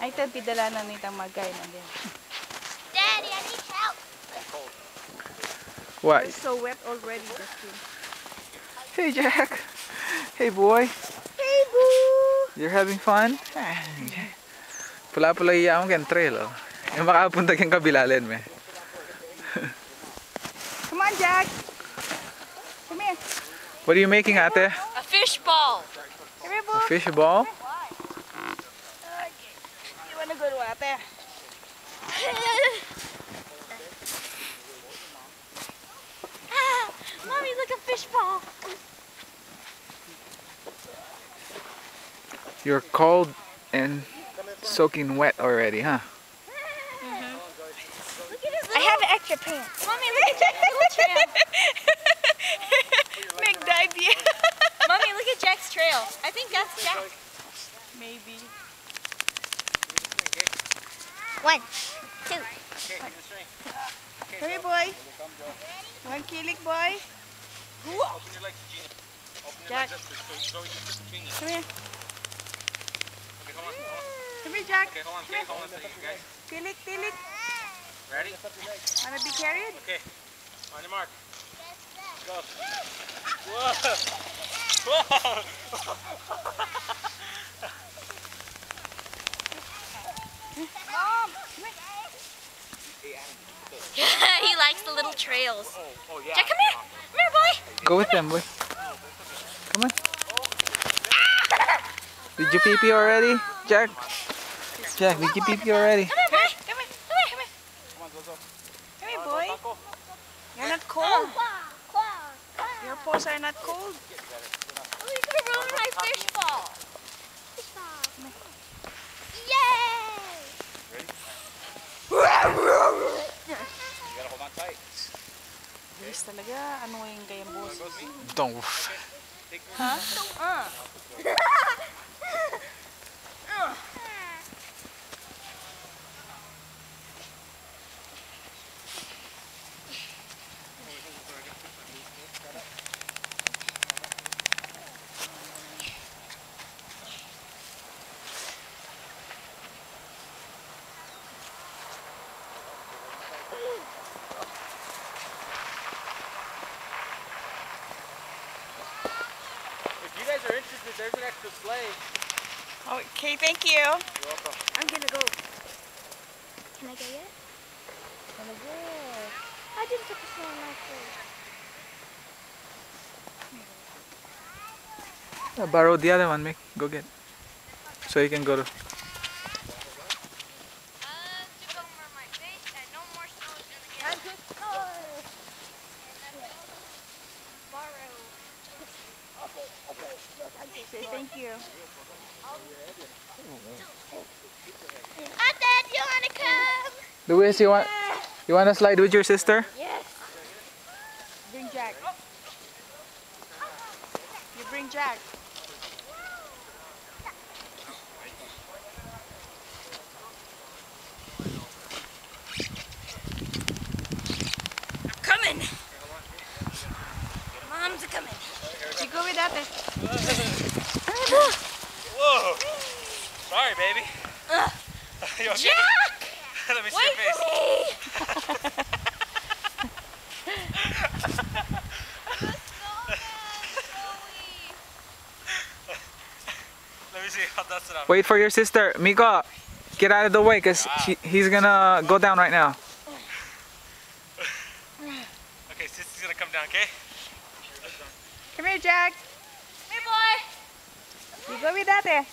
Ay, ito, pidalanan nitang magay na din. Daddy, I need help. What? It's so wet already, Justin. Hey, Jack. Hey, boy. Hey, boo! You're having fun? Pula-pula iya mo kan trail. Yung makapunta kang kabilalin, me. Come on, Jack. Come here. What are you making, ate? A fish ball. Come here, boo. A fish ball? Okay. You wanna go to ate? Mommy, look, a fish ball. You're cold and soaking wet already, huh? I have an extra pants. Mommy, look at Jack's little trail. Nag-dive yan. Mommy, look at Jack's trail. I think that's Jack. Maybe. 1, 2. Come here, boy. One kilik, boy. Jack. Come here. Come here, Jack. Okay, hold on, hold on a second, guys. Tilik, tilik. Ready? Wanna be carried? Okay. On your mark. Go. Whoa! Whoa! Mom, He likes the little trails. Oh yeah. Jack, come here. Come here, boy. Go with them, boy. Come on. Did you pee-pee already, Jack? Jack, did you pee-pee already? Come here, boy. Come here. Come here. Come here. come here, boy. You're not cold. Your paws are not cold. Oh, you're gonna ruin my fish ball. Yay! You gotta hold on tight. Bilis talaga. Ano yung kayang boss? Don't. Huh? If you guys are interested, there's an extra sleigh. Okay, thank you. You're welcome. I'm gonna go. Can I go yet? I didn't put the snow on my food. I borrowed the other one, Mick. Go get. So you can go to. Say thank you. Dad, you wanna come? Luis, you want to slide with your sister? Yes. Bring Jack. You bring Jack. Coming. Mom's coming. You go with ate. Whoa! Sorry, baby. You okay? Jack! Let me see Wait your face. for me! Let me see how that's it up. Wait for your sister. Miko, get out of the way because he's gonna go down right now. Okay, sister's gonna come down, okay? Come here, Jack. Here, boy! You go with ate.